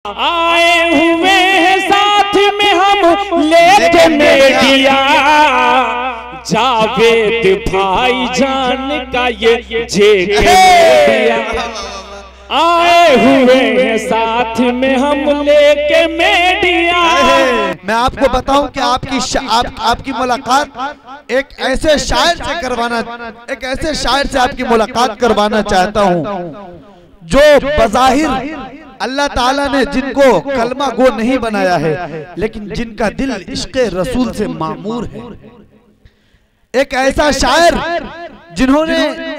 आए हुए हैं साथ में हम लेके मीडिया, जावेद भाई जान का ये जेके मीडिया। आए हुए हैं साथ में हम लेके मीडिया। मैं आपको बताऊं कि आपकी मुलाकात एक ऐसे शायर से आपकी मुलाकात चाहता हूं जो बज़ाहिर अल्लाह ताला ने जिनको कलमा गो नहीं बनाया है, लेकिन जिनका दिल इश्क़े रसूल से मामूर है। एक ऐसा शायर जिन्होंने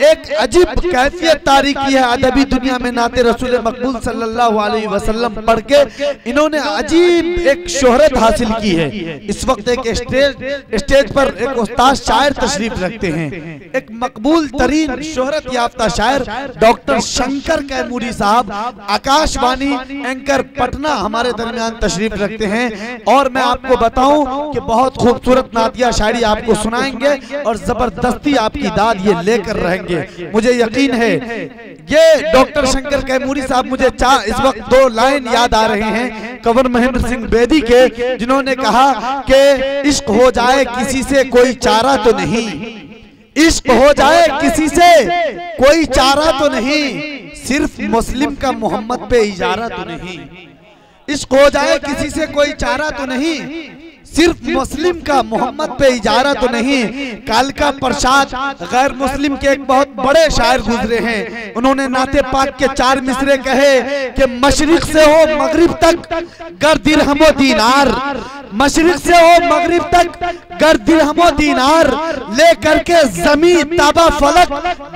एक अजीब कैफियत तारी की है अदबी दुनिया में। नाते रसूल मकबूल सल्लल्लाहु अलैहि वसल्लम पढ़ के इन्होंने अजीब एक शोहरत हासिल की है। इस वक्त एक स्टेज पर एक उस्ताद शायर तशरीफ रखते हैं, एक मकबूल तरीन शोहरत याफ्ता शायर डॉक्टर शंकर कैमूरी साहब आकाशवाणी एंकर पटना हमारे दरमियान तशरीफ रखते हैं। और मैं आपको बताऊं कि बहुत खूबसूरत नातिया शायरी आपको सुनाएंगे और जबरदस्ती आपकी दाद ये लेकर रहेंगे। मुझे यकीन है ये डॉक्टर शंकर कैमूरी साहब, मुझे इस वक्त दो लाइन याद आ रहे हैं कंवर महेंद्र सिंह बेदी के, जिन्होंने कहा कि इश्क हो जाए किसी से कोई चारा तो नहीं, इश्क हो जाए किसी से कोई चारा तो नहीं, सिर्फ मुस्लिम का मोहम्मद पे इजारा तो नहीं। इश्क हो जाए किसी से कोई चारा तो नहीं, सिर्फ मुस्लिम का मोहम्मद पे इजारा तो नहीं। कालका प्रसाद गैर मुस्लिम के एक बहुत बड़े शायर गुजरे हैं, उन्होंने नाते पाक के 4 मिसरे कहे कि मशरिक से हो मगरिब तक गर दिरहमो दीनार, मशरिक से हो मगरिब तक गर दिरहमो दीनार, ले करके जमी ताबा फलक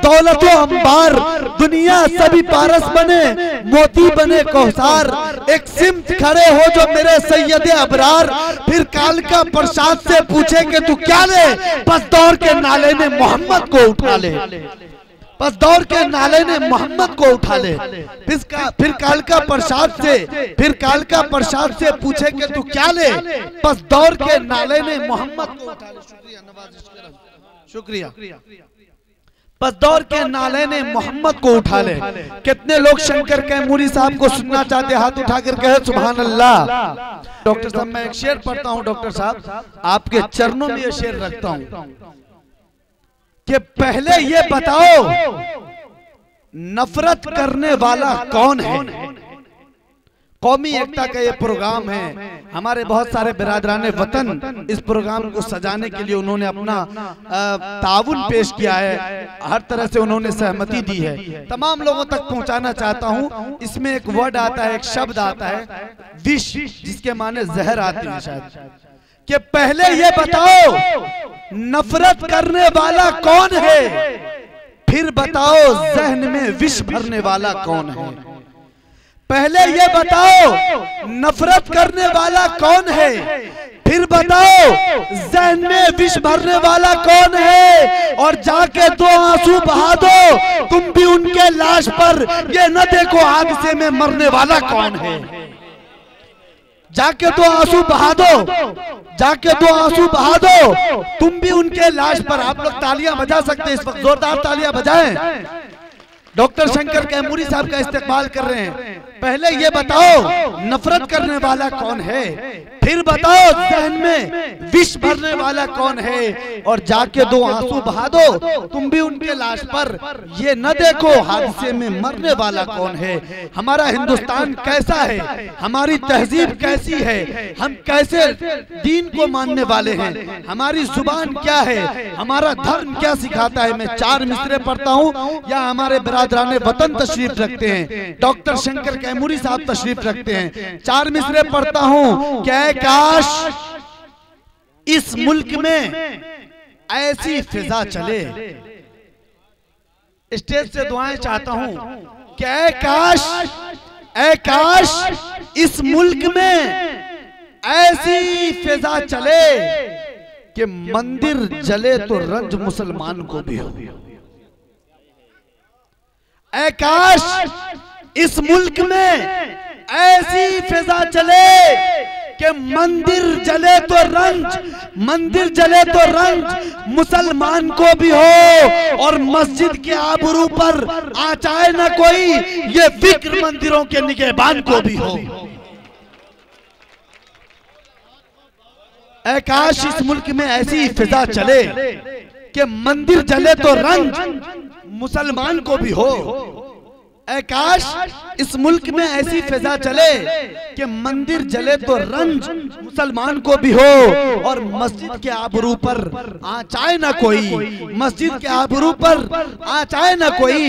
दौलतो अंबार, दुनिया सभी पारस बने मोती बने कौसार, एक सिमत खड़े हो जो मेरे सैयदे अबरार, फिर कालका प्रसाद से पूछे कि तू क्या ले, बस दौड़ के नाले ने मोहम्मद को उठा ले, बस दौड़ के नाले ने मोहम्मद को उठा ले। फिर कालका प्रसाद से पूछे कि तू क्या ले, बस दौड़ के नाले ने मोहम्मद को उठा ले। शुक्रिया। बस दौड़ के नाले ने मोहम्मद को उठा ले। कितने लोग शंकर कैमूरी साहब को सुनना चाहते, हाथ उठाकर कहे सुभान अल्लाह। डॉक्टर साहब मैं एक शेर पढ़ता हूं, डॉक्टर साहब आपके चरणों में ये शेर रखता हूं कि पहले ये बताओ नफरत करने वाला कौन है। कौमी एकता का ये प्रोग्राम है, हमारे बहुत सारे बिरादराने वतन इस प्रोग्राम को सजाने के लिए उन्होंने अपना ताउन पेश किया है, हर तरह से उन्होंने सहमति दी है। तमाम लोगों तक पहुंचाना चाहता हूं। इसमें एक वर्ड आता है, एक शब्द आता है विष, जिसके माने जहर आती है शायद, कि पहले ये बताओ नफरत करने वाला कौन है, फिर बताओ जहन में विष भरने वाला कौन है। पहले ये बताओ नफरत करने वाला कौन है, फिर बताओ जहन में विष भरने वाला कौन है, और जाके 2 आंसू बहा दो तुम भी उनके लाश पर, ये न देखो हादसे में मरने वाला कौन है। जाके 2 आंसू बहा दो, जाके 2 आंसू बहा दो तुम भी उनके लाश पर। आप लोग तालियां बजा सकते हैं इस वक्त, जोरदार तालियां बजाएं। डॉक्टर शंकर कैमूरी साहब का इस्तेमाल कर रहे हैं। पहले ये बताओ नफरत करने वाला कौन है, फिर बताओ जहन में विष भरने वाला कौन है, और जाके 2 आंसू बहा दो तुम भी उनके लाश पर, ये न देखो हादसे में मरने वाला कौन है। हमारा हिंदुस्तान कैसा है, हमारी तहजीब कैसी है, हम कैसे दीन को मानने वाले हैं, हमारी जुबान क्या है, हमारा धर्म क्या सिखाता है। मैं 4 मिसरे पढ़ता हूँ, या हमारे बिरादराने वतन तशरीफ रखते हैं, डॉक्टर शंकर कैमूरी साहब तशरीफ रखते हैं। 4 मिसरे पढ़ता हूं, क्या काश इस मुल्क में ऐसी फिजा चले। स्टेज से दुआएं चाहता हूं, क्या काश इस मुल्क में ऐसी फिजा चले कि मंदिर जले तो रंज मुसलमान को भी हो। ऐ काश इस मुल्क में ऐसी फिजा चले कि मंदिर जले तो रंज मुसलमान को भी हो, और मस्जिद के आबरू पर आ जाए न कोई, ये फिक्र मंदिरों के निगहबान को भी हो। ऐ काश इस मुल्क में ऐसी फिजा चले कि मंदिर जले तो रंज मुसलमान को भी हो। ऐ काश इस मुल्क में ऐसी फिजा चले कि मंदिर जले तो रंज मुसलमान को भी हो, और मस्जिद के आबरू पर आँचाए ना कोई, मस्जिद के आबरू पर आँचाए ना कोई,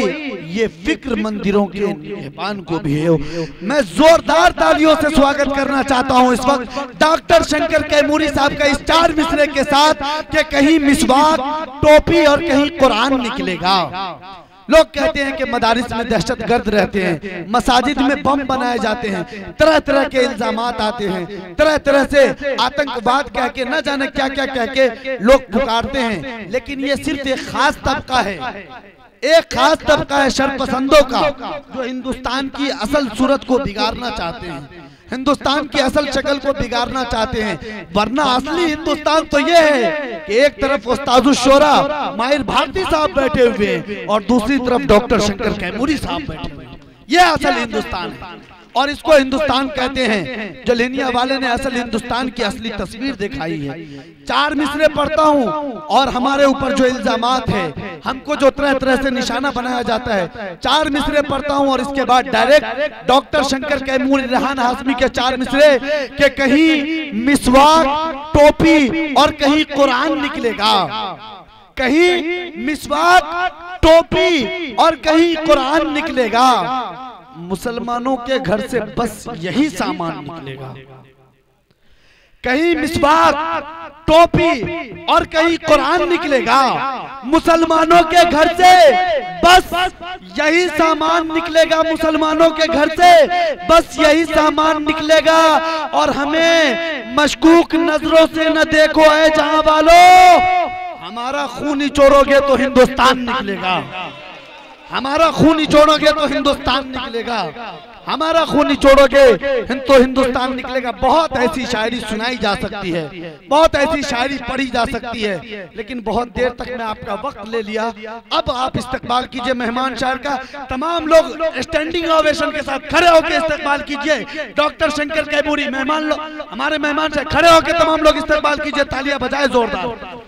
ये फिक्र मंदिरों के निगहबान को भी हो। मैं जोरदार तालियों से स्वागत करना चाहता हूँ इस वक्त डॉक्टर शंकर कैमूरी साहब का इस 4 मिसरे के साथ कि कहीं मिसवाक, टोपी और कहीं कुरान निकलेगा। लोग कहते हैं कि मदारिस में दहशतगर्द रहते हैं, मसाजिद में बम बनाए जाते हैं, तरह तरह के इल्जामात आते हैं, तरह तरह से आतंकवाद कह के न जाने क्या क्या कह के लोग पुकारते हैं। लेकिन ये सिर्फ एक खास तबका है, एक खास तबका है शरपसंदों का, जो हिंदुस्तान की असल सूरत को बिगाड़ना चाहते हैं, हिंदुस्तान की असल शक्ल को बिगाड़ना चाहते हैं। वरना असली हिंदुस्तान तो ये है कि एक तरफ उस्तादुश शोरा माहिर भारती साहब बैठे हुए हैं और दूसरी तरफ डॉक्टर शंकर कैमूरी साहब बैठे हुए हैं। ये असल हिंदुस्तान है और इसको हिंदुस्तान कहते हैं। जो लेनिया वाले ने असल हिंदुस्तान की असली तस्वीर दिखाई है। 4 मिसरे पढ़ता हूँ और हमारे ऊपर जो इल्जामात है, हमको जो तरह तरह से निशाना बनाया जाता है, 4 मिसरे पढ़ता हूँ और इसके बाद डायरेक्ट डॉक्टर शंकर कैमूरी, रेहान हाशमी के 4 मिसरे के कहीं मिसवाक, टोपी और कहीं कुरान निकलेगा, कहीं मिसवाक, टोपी और कहीं कुरान निकलेगा। मुसलमानों के घर से बस यही सामान निकलेगा, कहीं मिसवाक, टोपी और कहीं कुरान निकलेगा। मुसलमानों के घर से बस यही सामान निकलेगा, मुसलमानों के घर से बस यही सामान निकलेगा। और हमें मशकूक नजरों से न देखो ऐ जहां वालों, हमारा खून निचोड़ोगे तो हिंदुस्तान निकलेगा, हमारा खून निचोड़ोगे तो हिंदुस्तान निकलेगा, हमारा खून निचोड़ोगे तो हिंदुस्तान निकलेगा। बहुत ऐसी शायरी सुनाई जा सकती है, बहुत ऐसी शायरी पढ़ी जा सकती है, लेकिन बहुत देर तक मैं आपका वक्त ले लिया। अब आप इस्तकबाल कीजिए मेहमान शायर का। तमाम लोग स्टैंडिंग ओवेशन के साथ खड़े होकर इस्तकबाल कीजिए डॉक्टर शंकर कैमूरी। मेहमान लोग, हमारे मेहमान शायर खड़े होकर तमाम लोग इस्तकबाल कीजिए, तालियां बजाए जोरदार।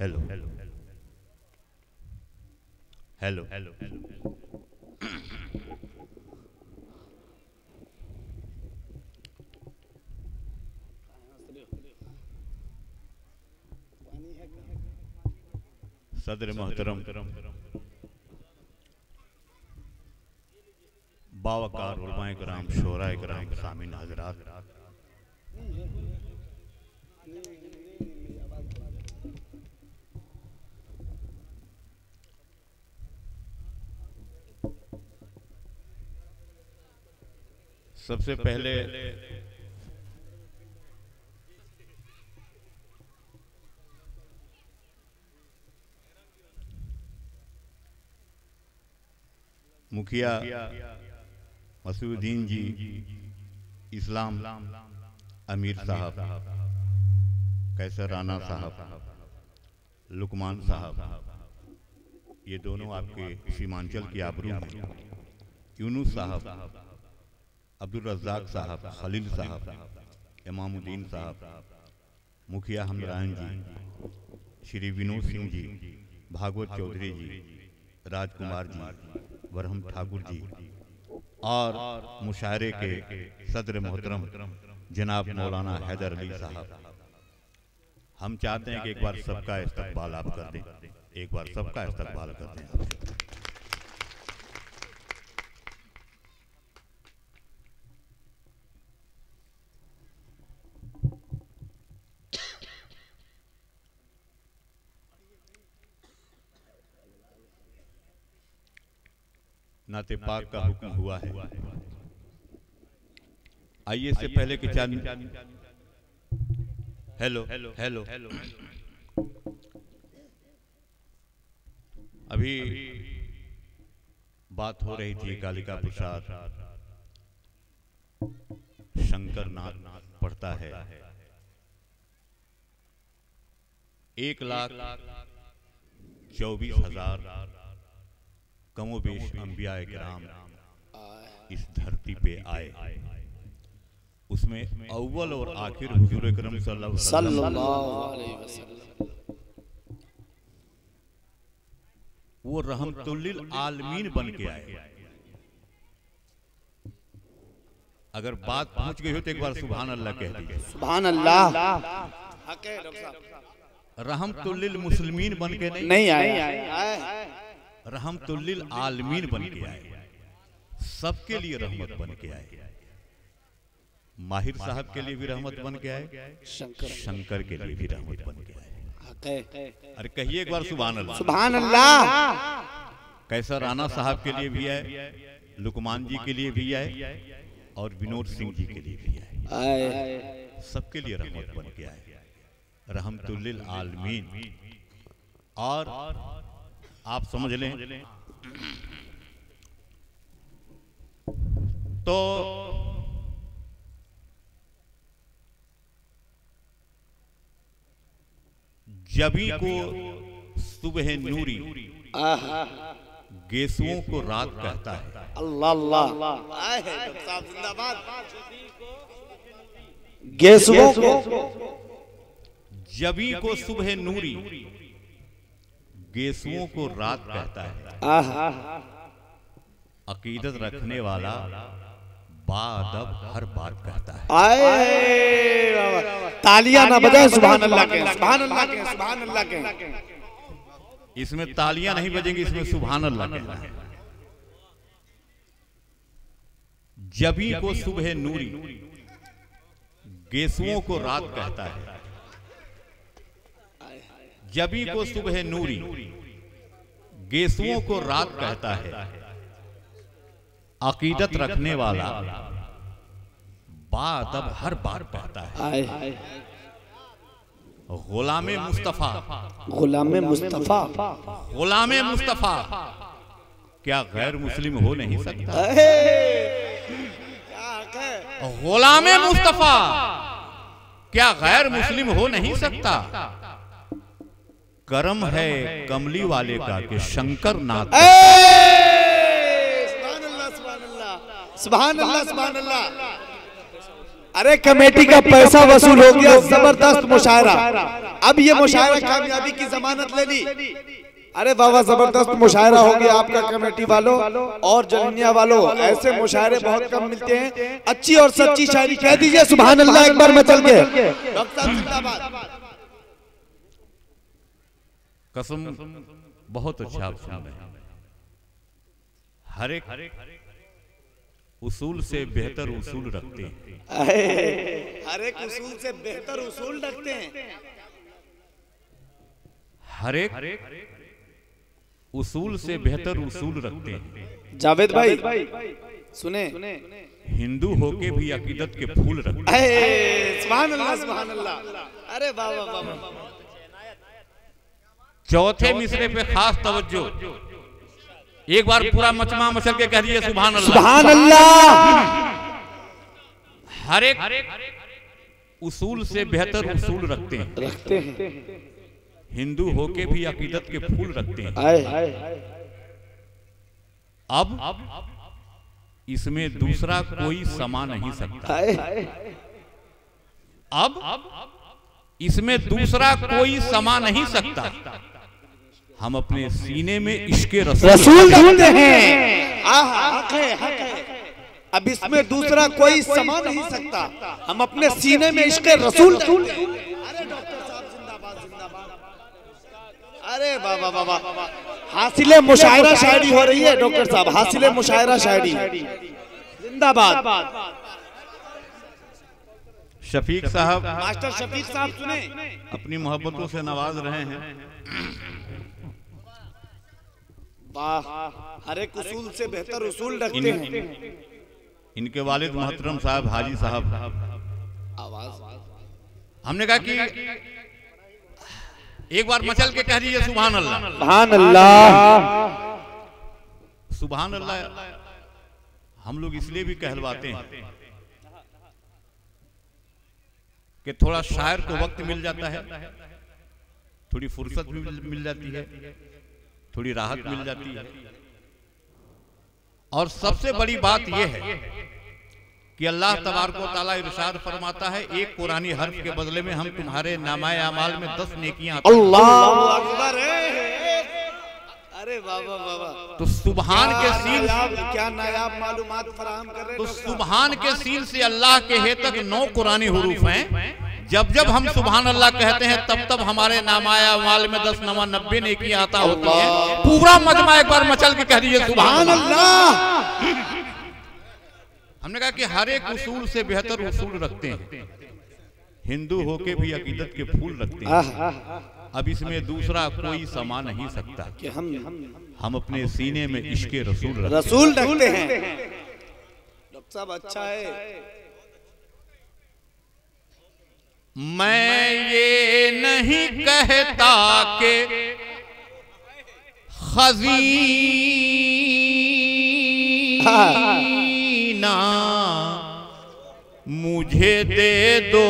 Hello hello hello hello hello सदर मोहतरम, बावकार उलमाए कराम, शोराए कराम, सामीन हजरात, सबसे पहले मुखिया मसूदुद्दीन जी, इस्लाम अमीर साहब, कैसर राना साहब, लुकमान साहब, ये दोनों आपके सीमांचल की आबरू हैं। यूनुस साहब, अब्दुल रज़्ज़ाक साहब, खलील साहब, इमामुद्दीन साहब, मुखिया हमरान जी, श्री विनोद सिंह जी, भागवत चौधरी जी, राजकुमार जी, वरहम ठाकुर जी और मुशायरे के सदर मोहतरम जनाब मौलाना हैदर अली साहब। हम चाहते हैं कि एक बार सबका इस्तकबाल आप कर दें, एक बार सबका इस्तकबाल कर दें। नाते पाक का हुक्म हुआ है। आइए इससे पहले कि हेलो हेलो अभी बात हो रही थी कालिका प्रसाद शंकर नाथ पढ़ता है 1,24,000 कमोबेश अंबियाए किराम इस धरती पे आए, उसमें अव्वल और आखिर हुजूर अकरम सल्लल्लाहु अलैहि वसल्लम वो रहमतुल्लिल आलमीन बन के आए। अगर बात पहुंच गई हो तो एक बार सुभान अल्लाह कह दीजिए। सुभान अल्लाह। रहमतुल्लिल मुस्लिमीन बन के नहीं आए, रहमतुल्लिल आलमीन बन के आए, सबके लिए रहमत बन के आए। माहिर साहब के लिए भी रहमत बन के आए, शंकर के लिए भी रहमत बन के आए। अरे कहिए एक बार सुभान अल्लाह। सुभान अल्लाह। कैसर राणा साहब के लिए भी आए, लुकमान जी के लिए भी आए और विनोद सिंह जी के लिए भी आए, सबके लिए रहमत बन के आए, रहमतुल्लिल आलमीन। और आप समझ लें तो जबी को सुबह नूरी गेसुओं को रात कहता है। अल्लाह अल्लाह। गेसुओं को जबी को सुबह नूरी गेसुओं को रात कहता है। अकीदत रखने वाला बादब हर बात कहता है। तालियां ना बजाए, सुभान अल्लाह के, सुभान अल्लाह के, सुभान अल्लाह के। इसमें तालियां नहीं बजेंगी, इसमें सुभान अल्लाह कहना है। जबी को सुबह नूरी गेसुओं को रात कहता है। जबी को सुबह नूरी गेसुओं को रात कहता है। अकीदत रखने वाला बादब हर बार कहता है। गुलामे मुस्तफा, गुलामे मुस्तफा, गुलामे मुस्तफा क्या गैर मुस्लिम हो नहीं सकता? गुलामे मुस्तफा क्या गैर मुस्लिम हो नहीं सकता? करम है कमली वाले का कि शंकर नाथ। सुभान अल्लाह, सुभान अल्लाह। अरे कमेटी का पैसा वसूल हो गया, जबरदस्त मुशायरा। अब ये मुशायरा कामयाबी की जमानत ले ली। अरे बाबा जबरदस्त मुशायरा हो गया आपका कमेटी वालों और जलनिया वालों। ऐसे मुशायरे बहुत कम मिलते हैं। अच्छी और सच्ची शायरी कह दीजिए सुभान अल्लाह एक बार मचल के। डॉक्टर साहब जिंदाबाद। कसम बहुत अच्छा आप सुन रहे हैं। हर एक उसूल से बेहतर उसूल रखते हैं। हर एक उसूल से बेहतर उसूल रखते हैं। हर एक उसूल से बेहतर उसूल रखते हैं। जावेद भाई सुने, हिंदू होके भी अकीदत के फूल रखते हैं। सुभान अल्लाह, सुभान अल्लाह। अरे वाह वाह वाह। चौथे मिसरे पे खास तवज्जो। एक बार पूरा मचमा मचल के कह दिए सुभान अल्लाह, सुभान अल्लाह। हर एक उसूल से बेहतर उसूल रखते हैं। हिंदू होके भी अकीदत के फूल रखते हैं। अब इसमें दूसरा कोई समा नहीं सकता। अब इसमें दूसरा कोई समा नहीं सकता। हम अपने सीने में इश्क़े रसूल ढूंढते हैं। हक है, हक है। अब इसमें दूसरा कोई समा नहीं सकता। हम अपने सीने में इश्क़े रसूल ढूंढते हैं। अरे डॉक्टर साहब जिंदाबाद, जिंदाबाद। अरे बाबा बाबा, हासिले मुशायरा शायरी हो रही है डॉक्टर साहब, हासिले मुशायरा शायरी जिंदाबाद। शफीक साहब, मास्टर शफीक साहब सुने, अपनी मोहब्बतों से नवाज रहे हैं। वाह, हर एक उसूल से बेहतर उसूल रखते हैं। इनके वालिद मोहतरम साहब हाजी साहब, आवाज हमने कहा कि एक बार मचल के कह दीजिए सुभान अल्लाह। सुभान अल्लाह। सुभान अल्लाह हम लोग इसलिए भी कहलवाते हैं कि थोड़ा शायर को वक्त मिल जाता है, थोड़ी फुर्सत भी मिल जाती है, थोड़ी राहत मिल जाती है। और सबसे बड़ी बात यह है कि अल्लाह तबारक व तआला इरशाद फरमाता है, एक कुरानी हर्फ के बदले में हम तुम्हारे नामाए अमाल में 10 नेकियां अता करेंगे। अल्लाहु अकबर है। अरे बाबा बाबा, तो सुभान के सीन, क्या नायाब मालूमात फराहम कर रहे हैं। तो सुभान के सीन से अल्लाह के हे तक 9 कुरानी हुरूफ हैं। जब जब हम सुभान अल्लाह कहते हैं तब तब हमारे नामाए अमाल में 10 9 90 नेकियां आता होती है। पूरा मजमा एक बार मचल के कह दीजिए सुभान अल्लाह। हमने कहा कि हर एक उसूल से बेहतर उसूल रखते हैं। हिंदू होके भी अकीदत के फूल रखते हैं। अब इसमें दूसरा कोई समा नहीं सकता कि हम अपने सीने में इश्क़े रसूल रखते हैं। डॉक्टर साहब अच्छा है। मैं ये नहीं कहता कि खजीना मुझे दे दो।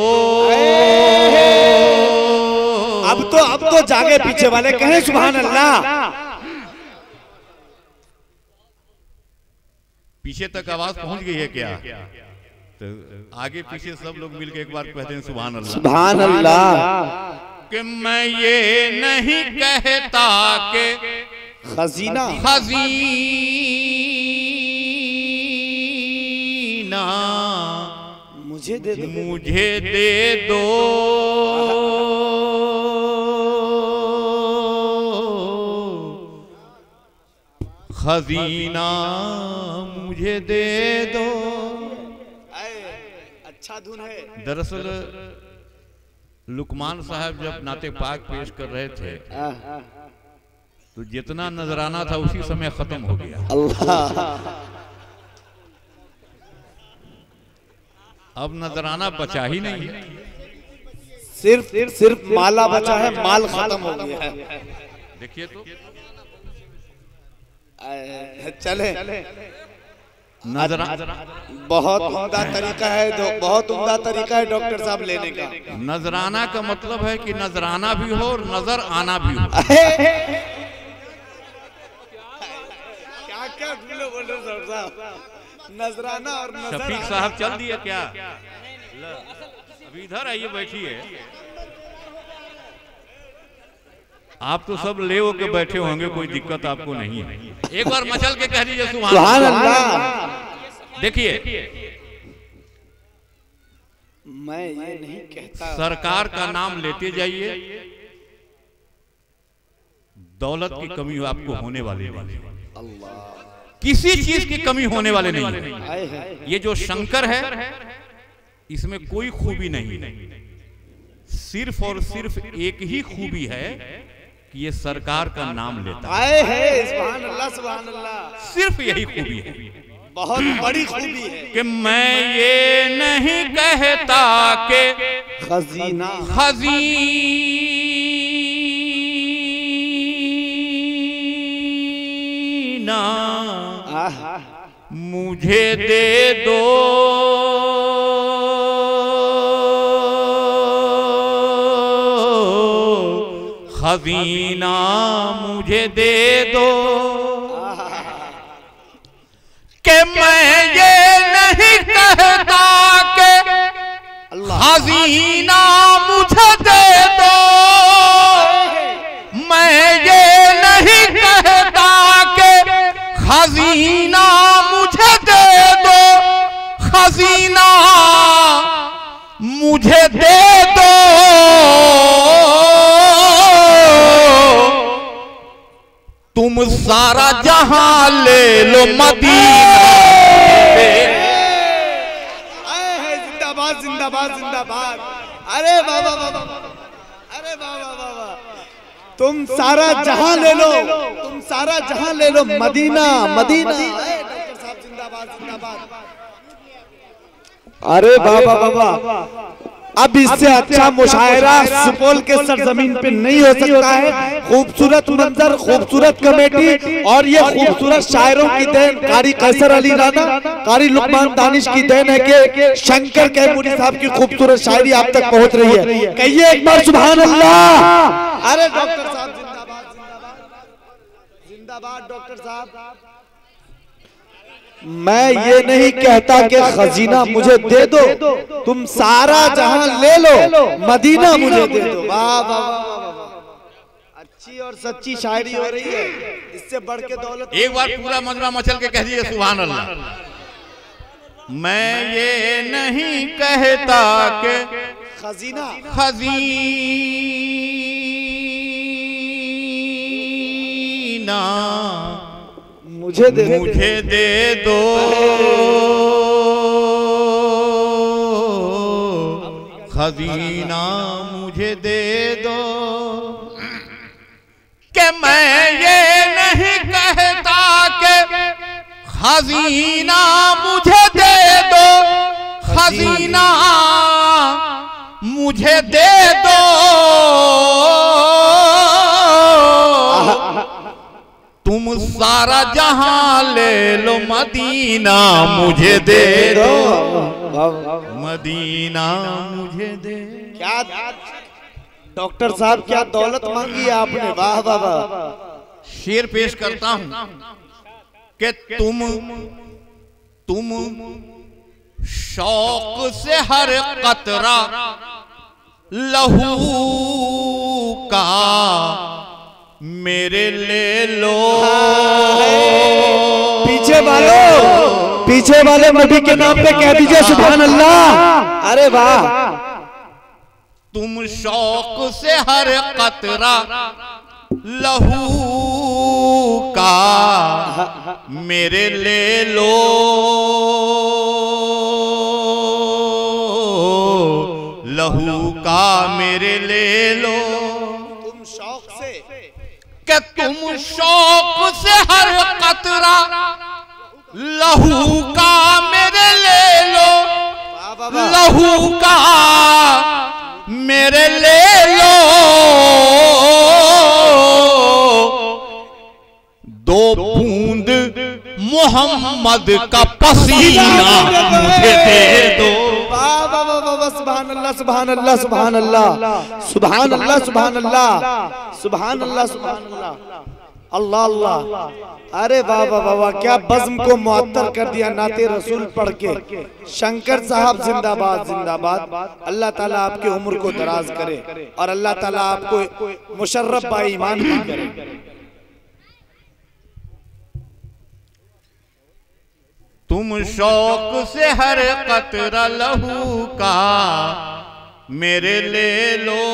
अब तो जागे पीछे वाले कहें सुभान अल्लाह। पीछे तक आवाज पहुंच गई है क्या? तो आगे पीछे सब लोग मिलकर एक बार कहते हैं सुभान अल्लाह। सुभान अल्लाह। कि मैं ये नहीं कहता कि खजीना मुझे दे दो। खजीना मुझे दे दो। अच्छा धुन है। दरअसल लुकमान साहब जब नाते पाक पेश कर रहे थे तो जितना नजराना था उसी समय खत्म हो गया। अल्लाह। अब नजराना बचा ही नहीं है, सिर्फ माला बचा है, माल खत्म हो गया है। देखिए तो चले नजराना बहुत उम्दा तरीका है, बहुत उम्दा तरीका है डॉक्टर साहब लेने का। नजराना का मतलब है कि नजराना भी हो और नजर आना भी हो। क्या क्या बोल रहे साहब? नजराना और नजर। शफीक साहब चल दिए क्या? अभी इधर आइए बैठिए। आप तो सब ले हो के बैठे होंगे, कोई दिक्कत आपको नहीं है। एक बार मचल के कह दीजिए सुभान अल्लाह। देखिए मैं ये नहीं कहता। सरकार का नाम लेते जाइए, दौलत की कमी आपको होने वाली नहीं। किसी चीज की कमी होने वाले नहीं है। ये जो शंकर है इसमें कोई खूबी नहीं, सिर्फ और सिर्फ एक ही खूबी है कि ये सरकार का नाम लेता है। सुभान अल्लाह, सुभान अल्लाह। सिर्फ यही खूबी है, बहुत बड़ी खूबी है कि मैं ये नहीं कहता कि खजीना मुझे दे दो। खजीना मुझे दे दो। कि मैं ये नहीं कहता कि खजीना मुझे दे दो। मैं ये नहीं कहता कि खजीना मुझे दे दो। खजीना मुझे दे दो। तुम सारा जहां ले लो मदीना। जिंदाबाद जिंदाबाद जिंदाबाद। अरे बाबा बाबा, अरे बाबा बाबा, तुम सारा जहां ले लो, तुम तुम सारा जहां ले लो, मदीना मदीना। डॉक्टर साहब जिंदाबाद जिंदाबाद। अरे बाबा बाबा, अब इससे अच्छा मुशायरा सुपौल के सरजमीन पे नहीं हो सकता है। खूबसूरत मंजर, खूबसूरत कमेटी और ये खूबसूरत शायरों की देन कारी कैसर अली राना, कारी लुकमान दानिश की देन है कि शंकर कैमूरी साहब की खूबसूरत शायरी आप तक पहुंच रही है। कहिए एक बार सुभान अल्लाह। अरे डॉक्टर साहब जिंदाबाद जिंदाबाद जिंदाबाद। डॉक्टर साहब, मैं ये नहीं कहता कि खजीना मुझे दे दो, तुम सारा जहां ले लो, मदीना मुझे दे दो। वाह वाह वाह, अच्छी और सच्ची शायरी हो रही है। इससे बढ़ के दौलत। एक बार पूरा मजमा मचल के कह दीजिए सुभान अल्लाह। मैं ये नहीं कहता कि खजीना मुझे दे दो, खजीना मुझे दे दो। कि मैं ये नहीं कहता कि खजीना मुझे दे दो, खजीना मुझे दे दो। तुम सारा जहां ले लो, मदीना मुझे दे दो, मदीना मुझे दे। क्या डॉक्टर साहब, क्या दौलत मांगी है आपने। वाह वाह वाह। शेर पेश करता हूं कि तुम शौक से हर कतरा लहू का मेरे ले लो। पीछे वाले नबी के नाम पे कह दीजिए सुभान अल्लाह। अरे वाह। तुम शौक से हर कतरा लहू का मेरे ले लो, लहू का मेरे ले लो। तुम शौक से, कि तुम शौक से हर कतरा लहू का मेरे ले लो, लहू का मेरे ले लो। दो बूंद मोहम्मद का पसीना मुझे दे दो। सुभान अल्लाह सुभान अल्लाह सुभान अल्लाह सुभान अल्लाह सुभान अल्लाह सुभान अल्लाह सुभान अल्लाह अल्लाह अल्लाह। अरे वाह वाह वाह, क्या बज़्म को मुअत्तर कर दिया नाते रसूल पढ़ के। शंकर साहब जिंदाबाद जिंदाबाद। अल्लाह ताला आपकी उम्र को दराज करे और अल्लाह ताला आपको मुशर्रफ बा ईमान भी करे। तुम शौक से हर कतरा लहू का मेरे ले लो,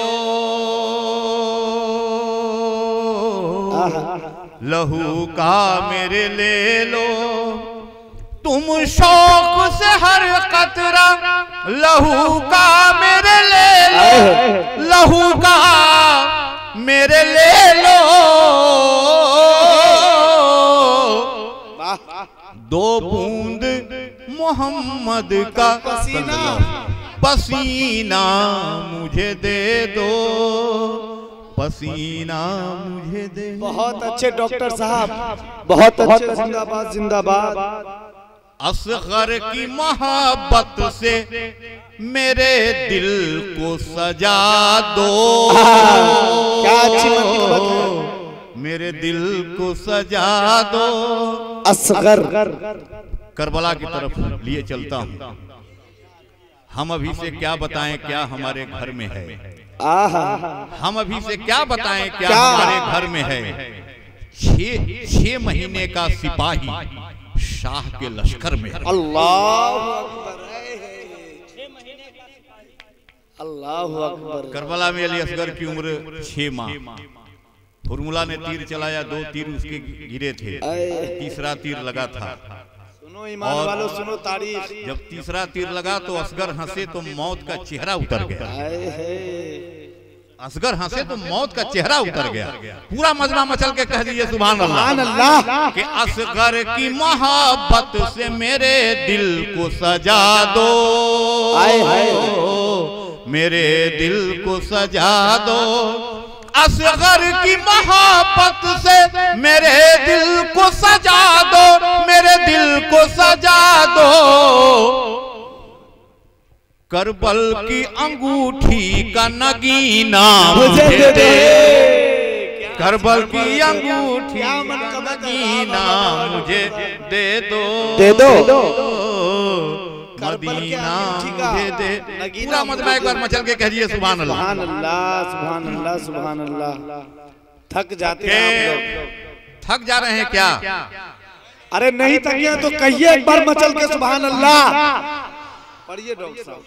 लहू का मेरे ले लो। तुम शौक से हर कतरा लहू का मेरे ले लो, लहू का मेरे ले लो। दो बूंद मोहम्मद का पसीना, पसीना मुझे दे दो, पसीना मुझे दे। बहुत अच्छे डॉक्टर साहब, बहुत अच्छे। जिंदाबाद जिंदाबाद। असगर की मोहब्बत से मेरे दिल को सजा दो। क्या अच्छी मंतक़, मेरे दिल को सजा दो। असगर करबला की तरफ लिए चलता हूँ। हम अभी से क्या बताएं क्या हमारे घर में है। हम अभी से क्या बताएं क्या हमारे घर में है। 6 महीने का सिपाही शाह के लश्कर में। अल्लाह अल्लाह अकबर। करबला में अली असगर की उम्र 6 माह। फॉर्मूला ने तीर चलाया, 2 तीर उसके गिरे थे, तीसरा तीर लगा था। सुनो ईमान वालों, सुनो तारीख। जब तीसरा तीर लगा तो असगर हंसे तो मौत का चेहरा उतर गया। असगर हंसे तो मौत का चेहरा उतर गया। पूरा मजमा मचल के कह दीजिए सुभान अल्लाह। सुभान अल्लाह। कि असगर की मोहब्बत से मेरे दिल को सजा दो, मेरे दिल को सजा दो, असगर की मोहब्बत से मेरे दिल को सजा दो, मेरे दिल को सजा दो, करबल की अंगूठी का नगीना मुझे दे, करबल की अंगूठी का नगीना मुझे दे दो, मदीना मुझे दे। पूरा मजमा एक बार मचल के कह दिए सुभान अल्लाह। सुभान अल्लाह, सुभान अल्लाह, सुभान अल्लाह। थक जाते हैं आप लोग। थक जा रहे हैं क्या? अरे नहीं थके तो कहिए एक बार मचल के सुभान अल्लाह। पढ़िए डॉक्टर साहब।